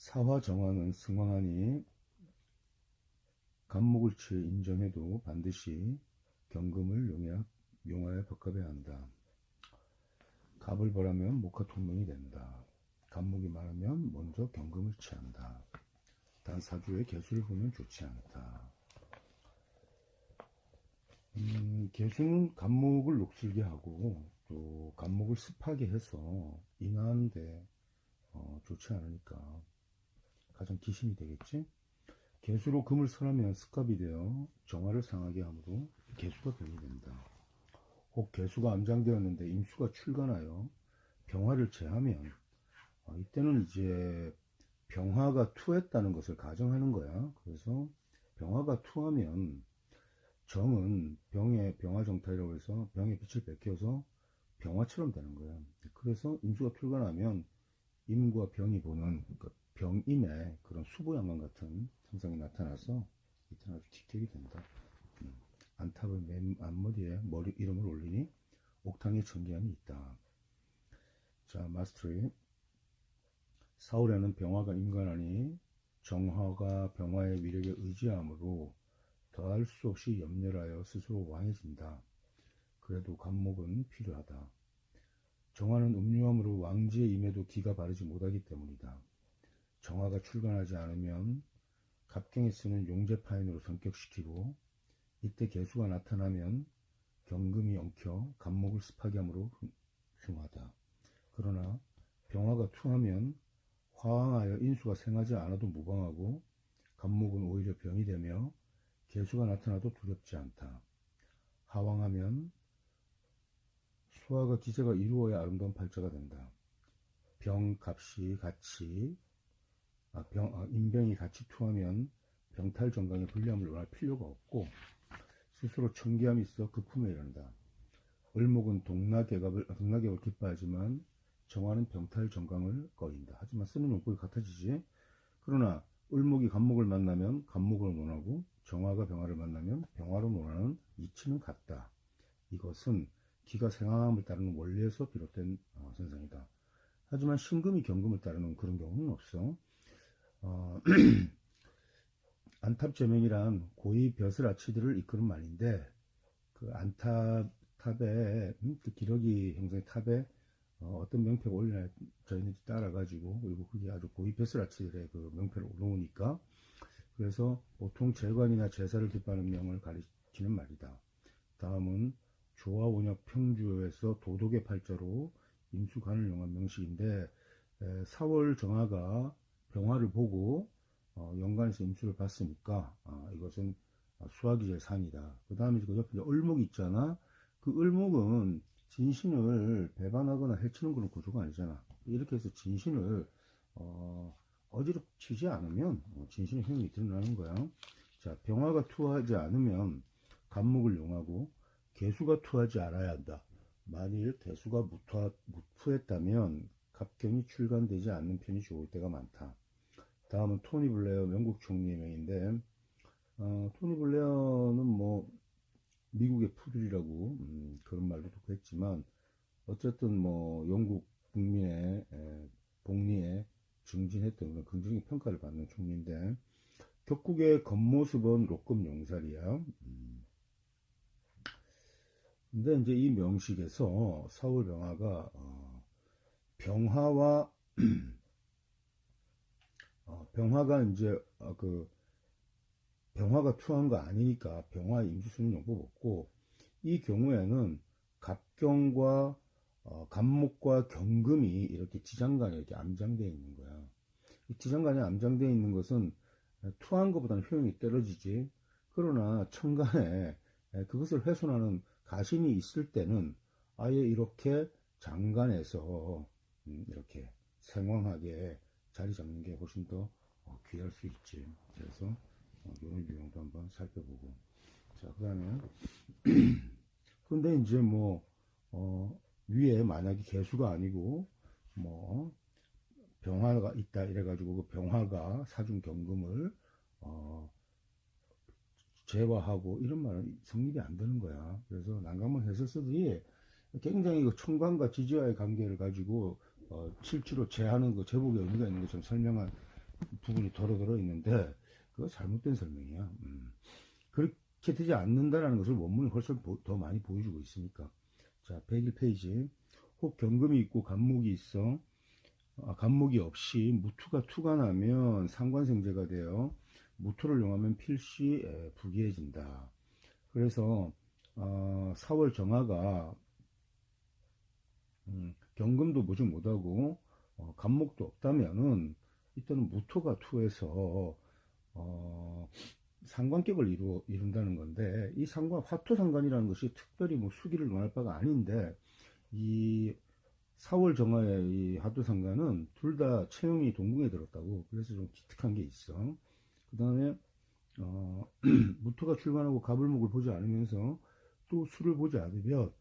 사화정화는 승왕하니 간목을 취해 인정해도 반드시 경금을 용하여 벽갑해야 한다. 갑을 벌하면 목화통명이 된다. 간목이 많으면 먼저 경금을 취한다. 단 사주에 개수를 보면 좋지 않다. 개수는 간목을 녹슬게 하고 또 간목을 습하게 해서 인하하는데 좋지 않으니까 가장 기신이 되겠지. 개수로 금을 설하면 습갑이 되어 정화를 상하게 하므로 개수가 병이 된다. 혹 개수가 암장되었는데 임수가 출간하여 병화를 제하면 이때는 이제 병화가 투했다는 것을 가정하는 거야. 그래서 병화가 투하면 정은 병의 병화정탈이라고 해서 병의 빛을 베껴서 병화처럼 되는 거야. 그래서 임수가 출간하면 임과 병이 보는 그러니까 병임의 그런 수보양관 같은 현상이 나타나서 이때는 아주 기격이 된다. 안탑을 맨 앞머리에 이름을 올리니 옥탕에 정기함이 있다. 자, 마스터리. 사울에는 병화가 임관하니 정화가 병화의 위력에 의지함으로 더할 수 없이 염려하여 스스로 왕해진다. 그래도 간목은 필요하다. 정화는 음유함으로 왕지에 임해도 기가 바르지 못하기 때문이다. 정화가 출간하지 않으면 갑경에 쓰는 용제파인으로 성격시키고 이때 개수가 나타나면 경금이 엉켜 간목을 습하게 함으로 흉하다. 그러나 병화가 투하면 화왕하여 인수가 생하지 않아도 무방하고 간목은 오히려 병이 되며 개수가 나타나도 두렵지 않다. 하왕하면 수화가 기세가 이루어야 아름다운 팔자가 된다. 병값이 같이 인병이 같이 투하면 병탈 정강의 불리함을 논할 필요가 없고 스스로 청기함이 있어 극품에 이른다. 을목은 동락개갑을 기뻐하지만 정화는 병탈 정강을 꺼린다. 하지만 쓰는 용법이 같아지지. 그러나 을목이 간목을 만나면 간목을 논하고 정화가 병화를 만나면 병화로 논하는 이치는 같다. 이것은 기가 생황함을 따르는 원리에서 비롯된 선상이다. 하지만 신금이 경금을 따르는 그런 경우는 없어. 안탑제명이란 고위 벼슬아치들을 이끄는 말인데 그 안탑탑에 그 기러기 형성의 탑에 어떤 명패가 올려야 저희는 따라가지고 그리고 그게 아주 고위 벼슬아치들의 그 명패를 올라오니까 그래서 보통 재관이나 제사를 기뻐하는 명을 가리키는 말이다. 다음은 조화원역 평주에서 도덕의 팔자로 임수간을 용한 명식인데 4월 정화가 병화를 보고 연간에서 임수를 봤으니까 이것은 수학이 제일 상이다. 그 다음에 그 옆에 을목이 있잖아. 그 을목은 진신을 배반하거나 해치는 그런 구조가 아니잖아. 이렇게 해서 진신을 어지럽히지 않으면 진신의 효능이 드러나는 거야. 자, 병화가 투하지 않으면 간목을 용하고 개수가 투하지 않아야 한다. 만일 개수가 무투했다면 갑경이 출간되지 않는 편이 좋을 때가 많다. 다음은 토니 블레어 영국 총리의 명인데 토니 블레어는 뭐 미국의 푸들이라고 그런 말도 듣고 했지만 어쨌든 뭐 영국 국민의 복리에 증진했던 그런 긍정적 평가를 받는 총리인데 격국의 겉모습은 로급 용살이야. 근데 이제 이 명식에서 사울 병화가 병화와 병화가 이제 그 병화가 투한 거 아니니까 병화 임수수는 용법 없고 이 경우에는 갑경과 간목과 경금이 이렇게 지장간에 이렇게 암장되어 있는 거야. 이 지장간에 암장되어 있는 것은 투한 것보다는 효용이 떨어지지. 그러나 천간에 그것을 훼손하는 가신이 있을 때는 아예 이렇게 장간에서 이렇게 생황하게 자리 잡는 게 훨씬 더 귀할 수 있지. 그래서 이런 유형도 한번 살펴보고. 자, 그 다음에 근데 이제 뭐 위에 만약에 개수가 아니고 뭐 병화가 있다 이래가지고 그 병화가 사준 경금을 제화하고 이런 말은 성립이 안 되는 거야. 그래서 난감한 해설서들이 굉장히 그 총관과 지지와의 관계를 가지고 실제로 제하는 그 제복의 의미가 있는 것처럼 설명한 부분이 덜어 들어 있는데 그거 잘못된 설명이야. 그렇게 되지 않는다라는 것을 원문이 훨씬 더 많이 보여주고 있으니까. 자, 101페이지. 혹 경금이 있고 간목이 있어. 간목이 없이 무투가 투가 나면 상관생제가 되어 무투를 용하면 필시 부기해진다. 그래서 4월 정화가 경금도 보지 못하고 간목도 없다면은 이때는 무토가 투에서 상관격을 이룬다는 건데, 이 화토상관이라는 것이 특별히 뭐 수기를 논할 바가 아닌데, 이 4월 정화의 이 화토상관은 둘 다 채용이 동궁에 들었다고. 그래서 좀 기특한 게 있어. 그 다음에 무토가 출간하고 갑을목을 보지 않으면서 또 수를 보지 않으면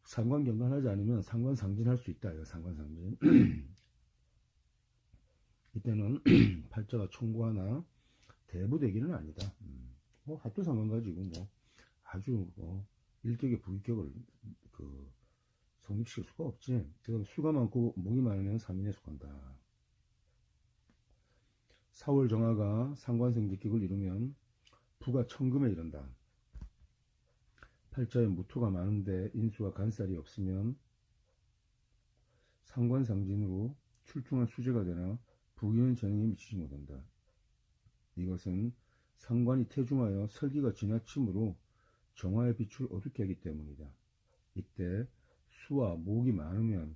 상관경관하지 않으면 상관상진할 수 있다. 상관상진. 이때는 팔자가 총구하나 대부대기는 아니다. 뭐 화토상관 가지고 뭐 아주 일격의 부격을 성립시킬 수가 없지. 그다음 수가 많고 목이 많으면 3인에 속한다. 4월 정화가 상관생직격을 이루면 부가 천금에 이른다. 팔자에 무토가 많은데 인수와 간살이 없으면 상관상진으로 출중한 수재가 되나 부귀는 재능에 미치지 못한다. 이것은 상관이 태중하여 설기가 지나침으로 정화의 빛을 어둡게 하기 때문이다. 이때 수와 목이 많으면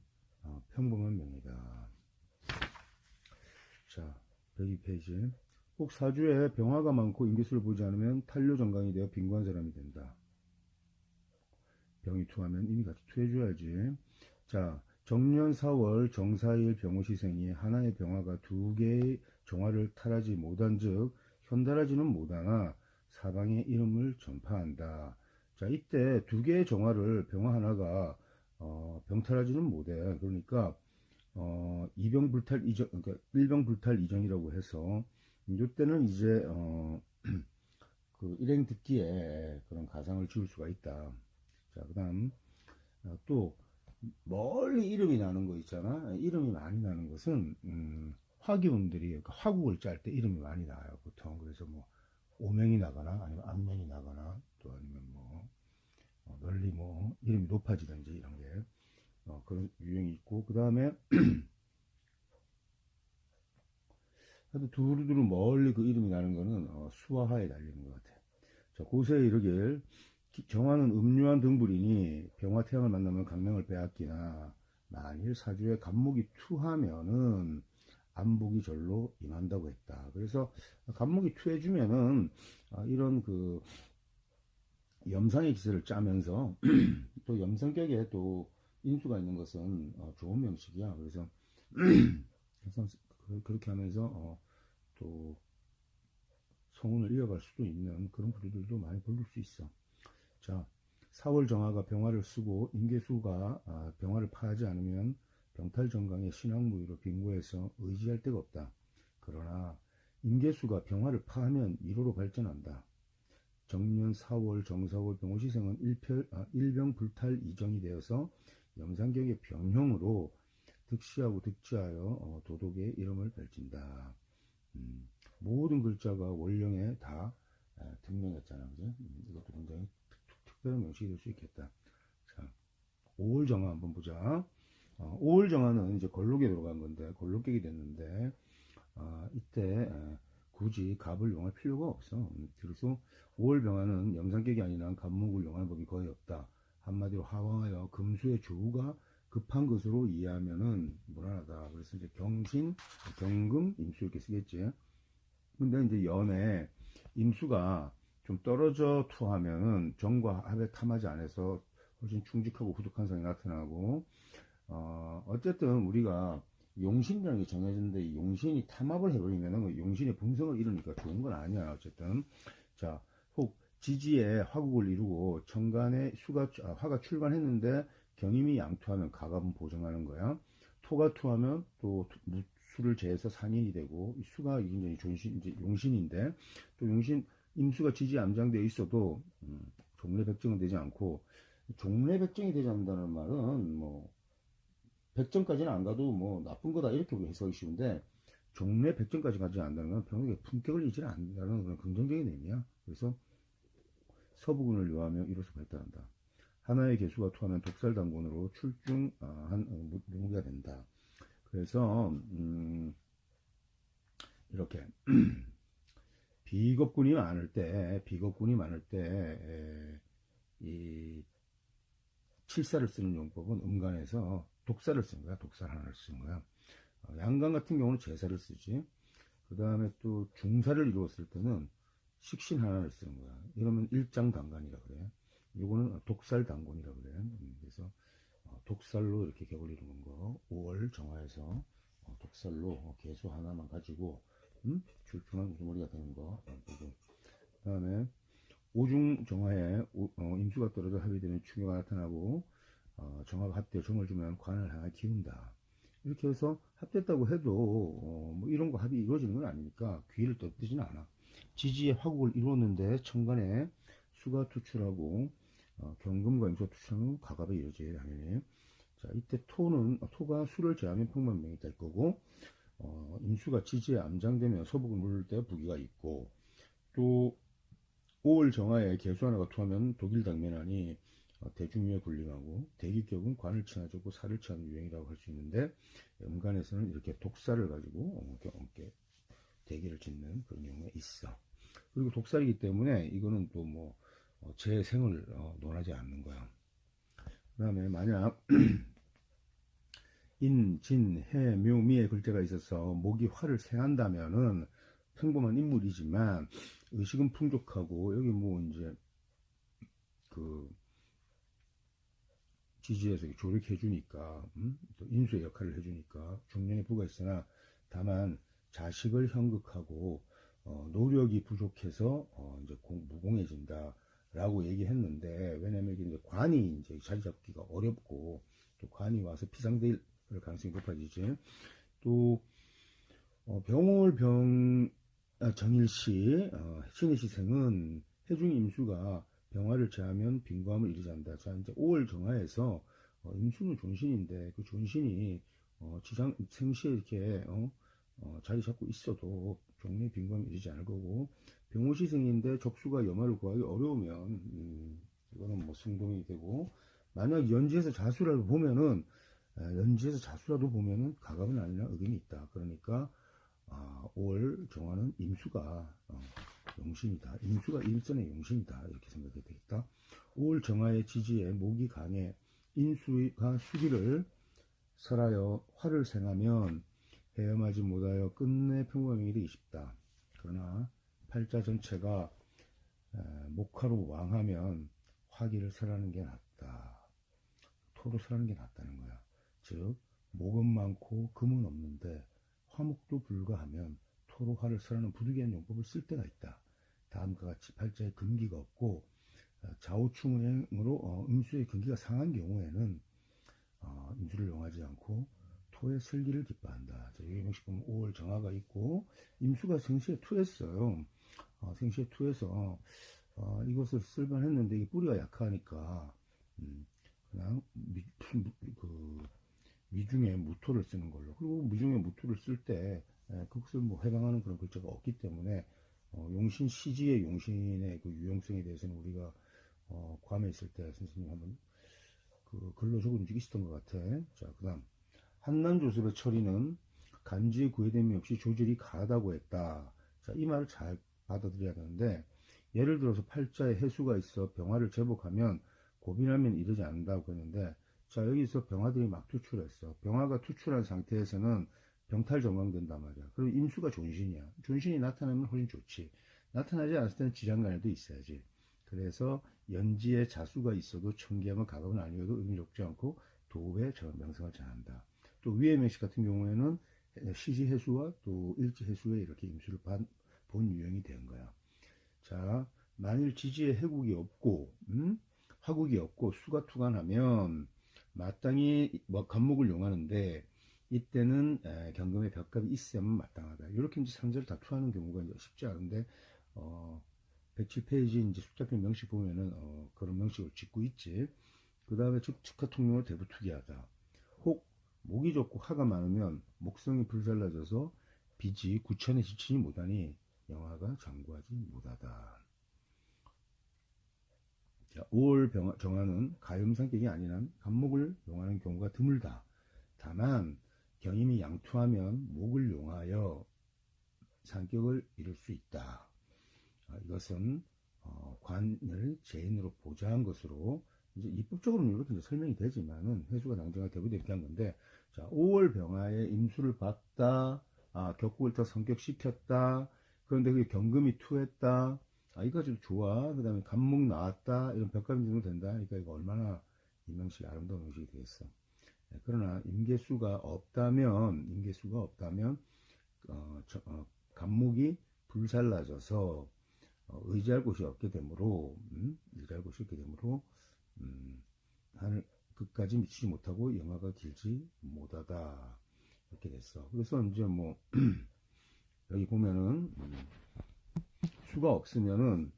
평범한 명이다. 자, 102페이지. 혹 사주에 병화가 많고 인기수를 보지 않으면 탄료정강이 되어 빈곤한 사람이 된다. 병이 투하면 이미 같이 투해줘야지. 자, 정년 4월 정사일 병호시생이 하나의 병화가 두 개의 정화를 탈하지 못한 즉 현달하지는 못하나 사방의 이름을 전파한다. 자, 이때 두 개의 정화를 병화 하나가 병탈하지는 못해. 그러니까 이병불탈 이정, 그러니까 일병불탈 이정이라고 해서 이때는 이제 그 일행 듣기에 그런 가상을 지을 수가 있다. 자, 그다음 또 멀리 이름이 나는 거 있잖아. 이름이 많이 나는 것은 화기운들이, 그러니까 화국을 짤 때 이름이 많이 나요, 보통. 그래서 뭐 오명이 나거나 아니면 안명이 나거나 또 아니면 뭐 널리 뭐 이름이 높아지든지 이런 게 그런 유형이 있고, 그 다음에 하여튼 두루두루 멀리 그 이름이 나는 거는 수화하에 달리는 것 같아. 자, 고세에 이르길 정화는 음유한 등불이니 병화 태양을 만나면 강명을 빼앗기나 만일 사주에 간목이 투하면은 안복이 절로 임한다고 했다. 그래서 간목이 투해주면은 이런 그 염상의 기세를 짜면서 또 염성격에 또 인수가 있는 것은 좋은 명식이야. 그래서 그렇게 하면서 또 성운을 이어갈 수도 있는 그런 부류들도 많이 볼릴 수 있어. 자, 4월 정화가 병화를 쓰고 임계수가 병화를 파하지 않으면 병탈정강의 신앙무의로 빙고해서 의지할 데가 없다. 그러나 임계수가 병화를 파하면 1호로 발전한다. 정년 4월 정사월 병호시생은 일병불탈 이정이 되어서 염상격의 병형으로 득시하고 득지하여 도덕의 이름을 펼친다. 모든 글자가 원령에 다 등명했잖아. 그지? 이것도 굉장히 특별한 명식이 될 수 있겠다. 자, 5월 정화 한번 보자. 5월 정화는 이제 걸록에 들어간 건데, 걸록격이 됐는데, 이때 굳이 갑을 용할 필요가 없어. 그래서 5월 병화는 염상격이 아니라 갑목을 용할 법이 거의 없다. 한마디로 하왕하여 금수의 조우가 급한 것으로 이해하면은 무난하다. 그래서 이제 경신, 경금, 임수 이렇게 쓰겠지. 근데 이제 연에 임수가 좀 떨어져 투하면은 정과 합에 탐하지 않아서 훨씬 충직하고 후득한 성이 나타나고, 어쨌든 우리가 용신이라는 게 정해졌는데 이 용신이 탐합을 해버리면은 용신의 분성을 이루니까 좋은 건 아니야. 어쨌든 자, 혹 지지에 화국을 이루고 천간에 화가 출간했는데 경임이 양투하면 가갑은 보정하는 거야. 토가 투하면 또 수를 제해서 상인이 되고, 수가 굉장히 이제 용신인데 또 용신 임수가 지지 암장되어 있어도 종래백정은 되지 않고, 종래백정이 되지 않는다는 말은 뭐 100점까지는 안 가도 뭐 나쁜 거다 이렇게 해석이 쉬운데 종래 100점까지 가지 않는다는 건 병역에 품격을 잃지 않는다는 그런 긍정적인 의미야. 그래서 서부군을 요하며 이로써 발달한다. 하나의 개수가 투하면 독살당군으로 출중한 무기가 된다. 그래서 이렇게 비겁군이 많을 때 이 칠사를 쓰는 용법은 음간에서 독사를 쓴 거야. 독살 하나를 쓴 거야. 양간 같은 경우는 제사를 쓰지. 그 다음에 또 중사를 이루었을 때는 식신 하나를 쓰는 거야. 이러면 일장당간이라 그래. 요거는 독살당군이라 그래. 그래서 독살로 이렇게 격을 이루는 거. 5월 정화에서 독살로 개수 하나만 가지고 출중한 우두머리가 되는 거. 그 다음에 오중 정화에 임수가 떨어져 합의되면 충격가 나타나고 정화가 합되어 정을 주면 관을 향해 기운다. 이렇게 해서 합됐다고 해도 뭐 이런 거 합이 이루어지는 건 아니니까 귀를 떠뜨지는 않아. 지지의 화국을 이루었는데 천간에 수가 투출하고 경금과 임수가 투출하면 가갑에 이루어져야 당연히. 자, 이때 토가 수를 제하면 평만명이 될 거고 임수가 지지에 암장되면 서북을 물을 때 부기가 있고 또 5월 정화에 개수 하나가 투하면 독일당면하니 대중유에 군림하고 대기격은 관을 친하고 살을 친하는 유행이라고 할 수 있는데 음간에서는 이렇게 독살을 가지고 대기를 짓는 그런 경우가 있어. 그리고 독살이기 때문에 이거는 또 뭐 재생을 논하지 않는 거야. 그 다음에 만약 인, 진, 해, 묘, 미의 글자가 있어서 목이 화를 생한다면은 평범한 인물이지만 의식은 풍족하고 여기 뭐 이제 그 지지에서 조력해 주니까 또 인수의 역할을 해주니까 중년의 부가 있으나 다만 자식을 형극하고 노력이 부족해서 이제 무공해진다 라고 얘기했는데 왜냐면 이제 관이 이제 자리 잡기가 어렵고 또 관이 와서 피상될 가능성이 높아지지. 또 병월 정일시 신의 시생은 해중 임수가 병화를 제하면 빈고함을 이르지 않는다. 자, 이제 5월 정화에서 임수는 존신인데 그 존신이 생시에 이렇게 자리 잡고 있어도 종래 빈고함을 이르지 않을 거고 병호시생인데 적수가 염화를 구하기 어려우면 이거는 뭐 승동이 되고 만약 연지에서 자수라도 보면은 가갑은 아니라 의견이 있다. 그러니까 5월 정화는 임수가 용신이다. 임수가 일전의 용신이다. 이렇게 생각해야 되겠다. 5월 정화의 지지에 목이 강해 인수가 수기를 설하여 화를 생하면 헤엄하지 못하여 끝내 평범이기 쉽다. 그러나 팔자 전체가 목화로 왕하면 화기를 설하는 게 낫다. 토로 설하는 게 낫다는 거야. 즉 목은 많고 금은 없는데 화목도 불가하면 토로 화를 설하는 부득이한 용법을 쓸 때가 있다. 다음과 같이 팔자에 금기가 없고 좌우충행으로 임수의 금기가 상한 경우에는 임수를 용하지 않고 토의 슬기를 기뻐한다. 자, 여기 명식 보면 5월 정화가 있고 임수가 생시에 투했어요. 생시에 투해서 이것을 쓸만했는데 이게 뿌리가 약하니까 그냥 미중에 무토를 쓰는 걸로. 그리고 미중에 무토를 쓸 때 그것을 뭐 해방하는 그런 글자가 없기 때문에 용신 시지의 용신의 그 유용성에 대해서는 우리가 괌에 있을 때 선생님 한번 그 글로 적은 적이 있었던 것 같아. 자, 그다음 한난조섭의 처리는 간지의 구애됨이 없이 조절이 가하다고 했다. 자, 이 말을 잘 받아들여야 되는데 예를 들어서 팔자에 해수가 있어 병화를 제복하면 고민하면 이르지 않는다고 했는데 자, 여기서 병화들이 막 투출했어. 병화가 투출한 상태에서는 병탈 전망된단 말이야. 그리고 임수가 존신이야. 존신이 나타나면 훨씬 좋지. 나타나지 않을 때는 지장간에도 있어야지. 그래서 연지에 자수가 있어도 천기하면 가갑은 아니어도 의미롭지 않고 도읍에 명성을 전한다. 또 위의 명식 같은 경우에는 시지해수와 또 일지해수에 이렇게 임수를 본 유형이 된 거야. 자, 만일 지지에 해국이 없고 화국이 없고 수가 투간하면 마땅히 간목을 용하는데 이때는 경금의 벽갑이 있어야만 마땅하다. 이렇게 이제 상자를 다 투하는 경우가 이제 쉽지 않은데 107페이지 이제 숙작편 명식 보면은 그런 명식을 짓고 있지. 그 다음에 즉하 통용을 대부 투기하다. 혹 목이 좋고 화가 많으면 목성이 불살라져서 빚이 구천에 지치지 못하니 영화가 장구하지 못하다. 자, 5월 정화는 가염 성격이 아닌 한 간목을 용하는 경우가 드물다. 다만 경임이 양투하면 목을 용하여 상격을 이룰 수 있다. 이것은 관을 재인으로 보좌한 것으로 이제 입법적으로는 이렇게 이제 설명이 되지만은 해수가 당정한 대부분 이렇게 한 건데, 자, 5월 병화에 임수를 받다, 격국을 더 성격시켰다. 그런데 그게 경금이 투했다. 이거 좀 좋아. 그 다음에 간목 나왔다. 이런 벽감이 정도 된다. 그러니까 이거 얼마나 이 명식 아름다운 명식이 되겠어. 네, 그러나 임계수가 없다면 간목이 불살라져서 의지할 곳이 없게 되므로 하늘 끝까지 미치지 못하고 영화가 길지 못하다 이렇게 됐어. 그래서 이제 뭐 여기 보면은 수가 없으면은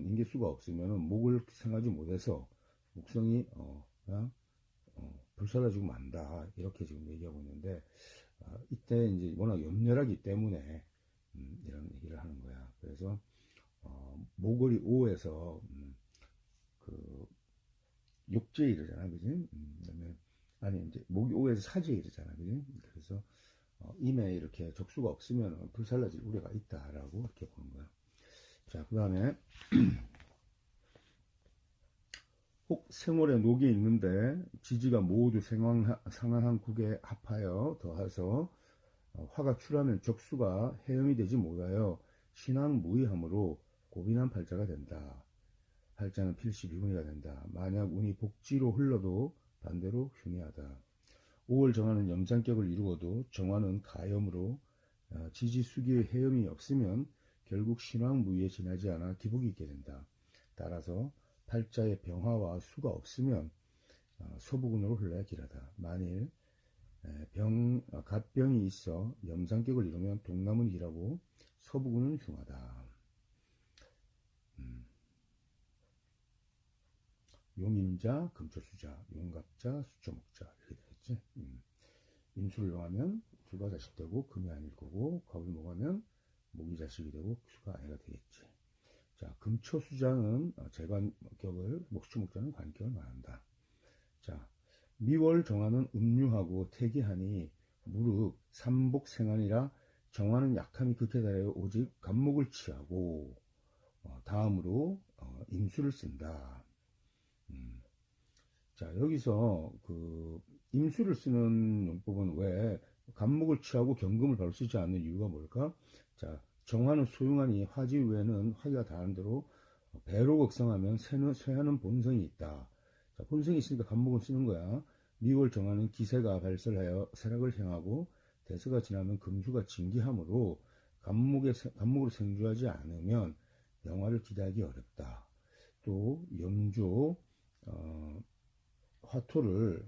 인계수가 없으면은 목을 생각하지 못해서 목성이 그냥 불살라지고 만다 이렇게 지금 얘기하고 있는데, 이때 이제 워낙 염렬하기 때문에 이런 얘기를 하는 거야. 그래서 목걸이 5에서 그 욕제이르잖아, 그지? 그다음에 아니 이제 목이 5에서 사제이르잖아, 그지? 그래서 임에 이렇게 적수가 없으면 불살라질 우려가 있다라고 이렇게 보는 거야. 자, 그 다음에 혹 생월에 녹이 있는데 지지가 모두 상황한 국에 합하여 더해서 화가 출하면 적수가 해염이 되지 못하여 신앙무의함으로 고빈한 팔자가 된다. 팔자는 필시 비군이가 된다. 만약 운이 복지로 흘러도 반대로 흉해하다. 5월 정화는 염장격을 이루어도 정화는 가염으로 지지 수기의 해염이 없으면 결국 신왕무의에 지나지 않아 기복이 있게 된다. 따라서 팔자의 병화와 수가 없으면 소부군으로 흘러야 길하다. 만일 갓병이 있어 염상격을 이루면 동남은 길하고 서부군은 흉하다. 용임자, 금초수자, 용갑자, 수초목자 이렇게 되겠지. 임수를 용하면 수가 자식 되고 금이 아닐 거고, 겁을 먹으면 목이 자식이 되고 수가 아이가 되겠지. 자, 금초수자는 재관격을, 목수목자는 관격을 말한다. 자, 미월 정화는 음유하고 태기하니 무릇 삼복생한이라 정화는 약함이 극에 달하여 오직 간목을 취하고 다음으로 임수를 쓴다. 자, 여기서 그 임수를 쓰는 용법은 왜 간목을 취하고 경금을 바로 쓰지 않는 이유가 뭘까? 자, 정화는 소용하니 화지 외에는 화기가 다른 대로 배로 걱성하면 쇠하는 본성이 있다. 자, 본성이 있으니까 간목을 쓰는 거야. 미월 정화는 기세가 발설하여 세락을 향하고 대서가 지나면 금수가 징기하므로 간목으로 생주하지 않으면 영화를 기대하기 어렵다. 또 염조 화토를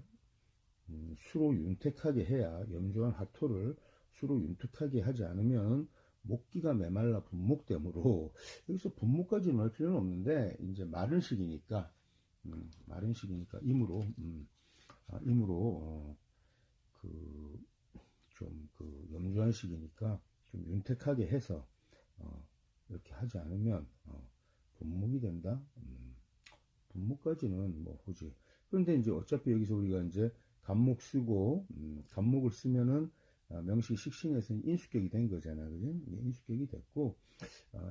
수로 윤택하게 해야, 염조한 화토를 수로 윤택하게 하지 않으면 목기가 메말라 분목되므로, 여기서 분목까지는 할 필요는 없는데 이제 마른 시기니까 임으로 그 염조한 시기니까 좀 윤택하게 해서 이렇게 하지 않으면 분목이 된다. 분목까지는 뭐 보지. 그런데 이제 어차피 여기서 우리가 이제 간목 쓰고 간목을 쓰면은 명식 식신에서는 인수격이 된 거잖아, 그지? 인수격이 됐고,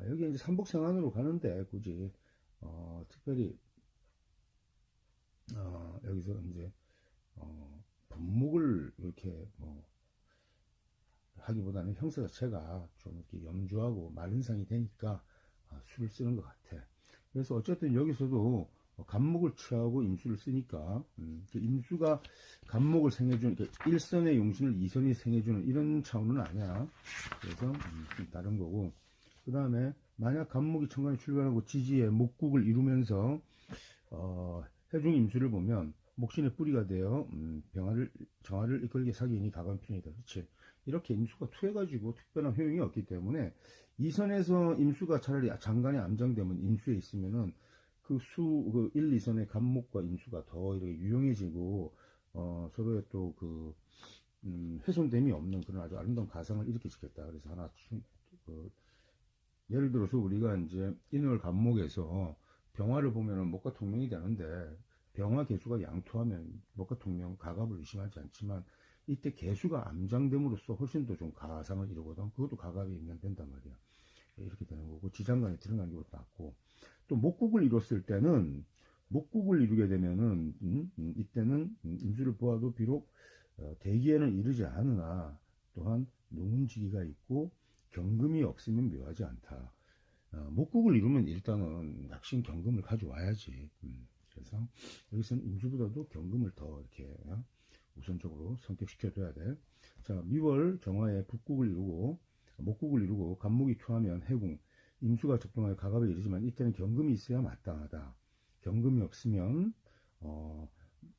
여기 이제 삼복생안으로 가는데 굳이 특별히 여기서 이제 분목을 이렇게 뭐 하기보다는 형사 자체가 좀 이렇게 염주하고 마른상이 되니까 수를 쓰는 것 같아. 그래서 어쨌든 여기서도 간목을 취하고 임수를 쓰니까 그 임수가 간목을 생해주는, 일선의 용신을 이선이 생해주는 이런 차원은 아니야. 그래서 좀 다른 거고, 그 다음에 만약 간목이 천간에 출간하고 지지에 목국을 이루면서 해중 임수를 보면 목신의 뿌리가 되어 정화를 이끌게 사기니 가관편이다. 그렇지? 이렇게 임수가 투해가지고 특별한 효용이 없기 때문에 이선에서 임수가 차라리 장간에 암장되면 임수에 있으면은 그 1, 2선의 간목과 임수가 더 이렇게 유용해지고 서로의 또 훼손됨이 없는 그런 아주 아름다운 가상을 일으키시겠다. 그래서 하나, 예를 들어서 우리가 이제 인월 간목에서 병화를 보면은 목과 통명이 되는데, 병화 개수가 양토하면 목과 통명 가갑을 의심하지 않지만, 이때 개수가 암장됨으로써 훨씬 더 좀 가상을 이루거든. 그것도 가갑이 된단 말이야. 이렇게 되는 거고, 지장간에 들어간 것도 낮고, 또 목국을 이뤘을 때는, 목국을 이루게 되면은, 이때는 임수를 보아도 비록 대기에는 이르지 않으나, 또한 농운지기가 있고, 경금이 없으면 묘하지 않다. 목국을 이루면 일단은 낚신 경금을 가져와야지. 그래서 여기서는 임수보다도 경금을 더 이렇게 우선적으로 선택시켜줘야 돼. 자, 미월 정화에 북국을 이루고 목국을 이루고 간목이 투하면 해궁, 임수가 적동하여 가갑에 이르지만 이때는 경금이 있어야 마땅하다. 경금이 없으면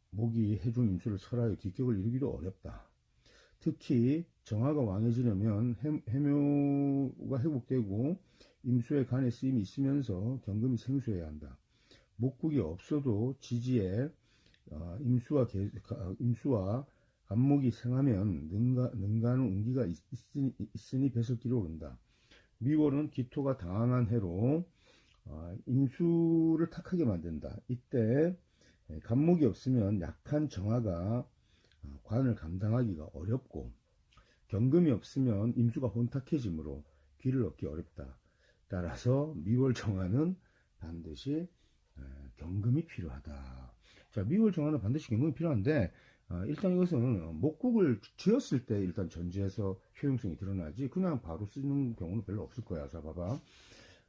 목이 해중 임수를 설하여 기격을 이루기도 어렵다. 특히 정화가 왕해지려면 해묘가 회복되고 임수의 간에 쓰임이 있으면서 경금이 생수해야 한다. 목국이 없어도 지지에 임수와 간목이 생하면 능가는 운기가 있으니 배설기로 오른다. 미월은 기토가 당황한 해로 임수를 탁하게 만든다. 이때 간목이 없으면 약한 정화가 관을 감당하기가 어렵고 경금이 없으면 임수가 혼탁해지므로 귀를 얻기 어렵다. 따라서 미월 정화는 반드시 경금이 필요하다. 자, 미월 정화는 반드시 경금이 필요한데 일단 이것은 목국을 지었을 때 일단 전제해서 효용성이 드러나지 그냥 바로 쓰는 경우는 별로 없을 거야. 자, 봐봐.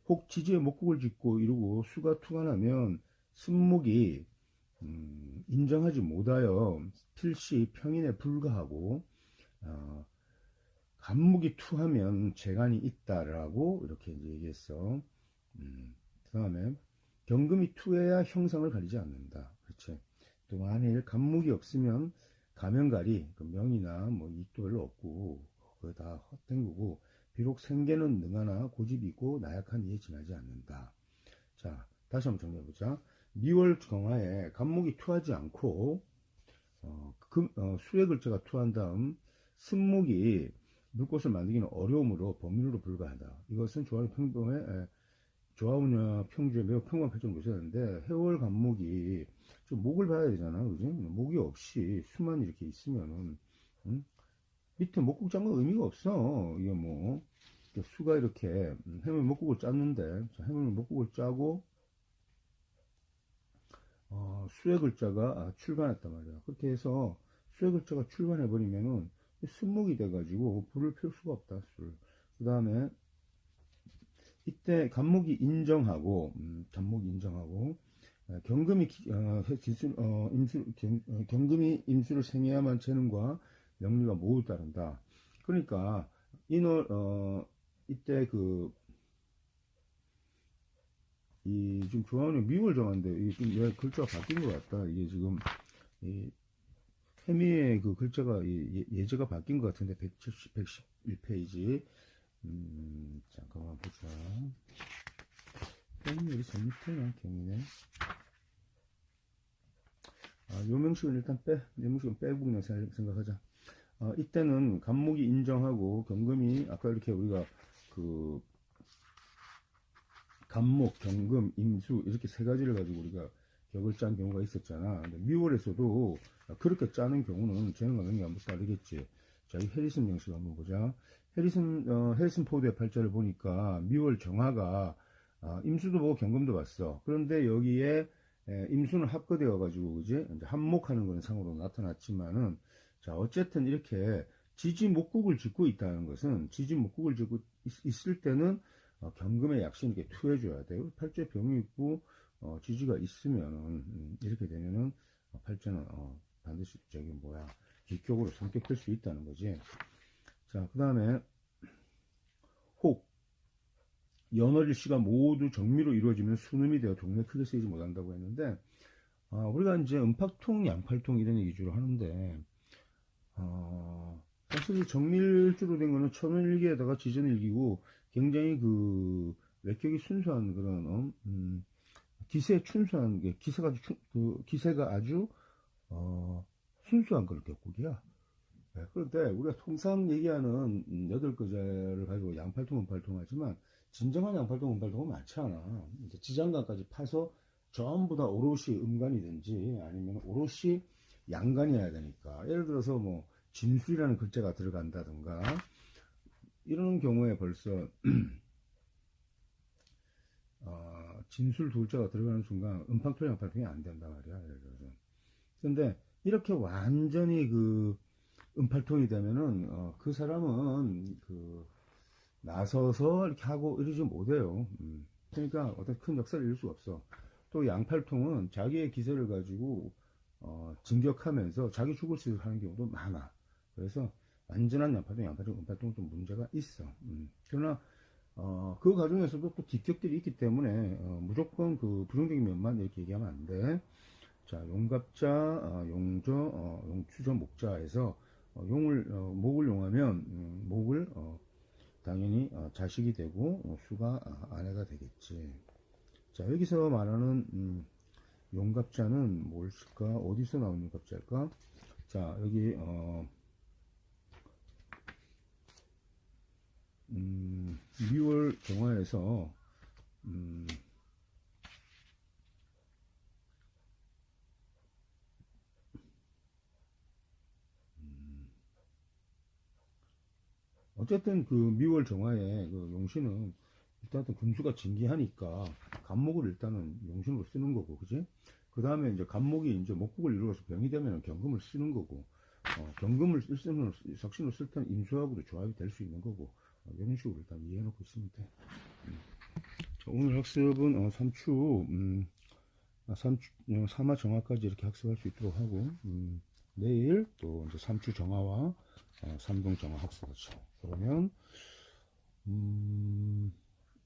혹 지지에 목국을 짓고 이루고 수가 투관하면 순목이 인정하지 못하여 필시 평인에 불과하고 간목이 투하면 재간이 있다라고 이렇게 이제 얘기했어. 그 다음에 경금이 투해야 형상을 가리지 않는다. 그렇지. 또 만일 간목이 없으면 가면가리, 그 명이나 뭐 이익도 별로 없고 그거 다 헛된 거고 비록 생계는 능하나 고집이 있고 나약한 이에 지나지 않는다. 자, 다시 한번 정리해보자. 미월 정화에 간목이 투하지 않고 수의 글자가 투한 다음 승목이 물꽃을 만들기는 어려움으로 범인으로 불과하다. 이것은 조합의 평범에 조합은요 평주에 매우 평범한 패턴을 보셔야 되는데 해월 간목이 좀 목을 봐야 되잖아, 그지? 목이 없이 수만 이렇게 있으면은 밑에 목국 짠 건 의미가 없어. 이게 뭐 수가 이렇게 해물 목국을 짰는데 해물 목국을 짜고 수의 글자가 출간했단 말이야. 그렇게 해서 수의 글자가 출간해버리면은 순목이 돼가지고 불을 피울 수가 없다. 술. 그 다음에 이때 간목이 인정하고 경금이 경금이 임수를 생해야만 재능과 명리가 모두 따른다. 그러니까 인월 이때 지금 조합은 미월 정한데 이게 좀 왜 글자가 바뀐 것 같다. 이게 지금 해미의 그 글자가 예제가 바뀐 것 같은데 111페이지 잠깐만 보자. 여기 저 밑에나 경이네. 요 명식은 일단 요 명식은 빼고 그냥 생각하자. 이때는 간목이 인정하고 경금이 아까 이렇게 우리가 간목, 경금, 임수 이렇게 세 가지를 가지고 우리가 격을 짠 경우가 있었잖아. 근데 미월에서도 그렇게 짜는 경우는 재능과 명이 한번 다르겠지. 자, 이 해리슨 명식 한번 보자. 해리슨 포드의 팔자를 보니까 미월 정화가 임수도 보고 경금도 봤어. 그런데 여기에 임수는 합거되어 가지고 그지? 이제 한목하는 건 상으로 나타났지만은 자, 어쨌든 이렇게 지지 목국을 짓고 있다는 것은 지지 목국을 짓고 있을 때는 경금의 약신 이렇게 투해줘야 돼요. 팔자에 병이 있고 지지가 있으면은 이렇게 되면은 팔자는 반드시 기격으로 성격될 수 있다는 거지. 자, 그 다음에 혹 연월일시가 모두 정미로 이루어지면 순음이 되어 동네 크게 쓰이지 못한다고 했는데 우리가 이제 음팍통, 양팔통 이런 얘기 주로 하는데 사실 정밀주로 된 거는 천원일기에다가 지전일기고 굉장히 외격이 순수한 그런 기세에 춘수한 게 기세가 아주 순수한 걸 격국이야. 네, 그런데 우리가 통상 얘기하는 8거자를 가지고 양팔통, 은팔통 하지만 진정한 양팔통, 은팔통은 많지 않아. 이제 지장간까지 파서 전부 다 오롯이 음간이든지 아니면 오롯이 양간이어야 되니까. 예를 들어서 뭐 진술이라는 글자가 들어간다든가 이런 경우에 벌써 진술 두 글자가 들어가는 순간 음팔통, 양팔통이 안 된단 말이야. 예를 들어서. 근데 이렇게 완전히 그 은팔통이 되면은 그 사람은 그 나서서 이렇게 하고 이러지 못해요. 그러니까 어떤 큰 역사를 이룰 수가 없어. 또 양팔통은 자기의 기세를 가지고 진격하면서 자기 죽을 수 하는 경우도 많아. 그래서 완전한 양팔통, 은팔통은 좀 문제가 있어. 그러나 그 과정에서도 또 기격들이 있기 때문에 무조건 그 부정적인 면만 이렇게 얘기하면 안 돼. 자, 용갑자, 용조, 용추조, 목자에서 목을 용하면 목을 당연히 자식이 되고 수가 아내가 되겠지. 자, 여기서 말하는 용갑자는 뭘까? 어디서 나온 용갑자일까? 자, 여기 미월 정화에서 어쨌든 그 미월 정화에 그 용신은 일단은 금수가 진기하니까 간목을 일단은 용신으로 쓰는 거고, 그지? 그 다음에 이제 간목이 이제 목국을 이루어서 병이 되면 경금을 쓰는 거고, 경금을 쓰는 석신으로 쓸 때는 임수하고도 조합이 될 수 있는 거고, 이런 식으로 일단 이해해 놓고 있으면 돼. 자, 오늘 학습은 삼화 정화까지 이렇게 학습할 수 있도록 하고, 내일 또 이제 삼추 정화와 삼동 정화 학습하죠. 그러면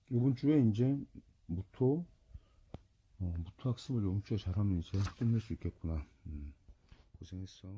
이번 주에 이제 무토 학습을 이번 주에 잘하면 이제 끝낼 수 있겠구나. 고생했어.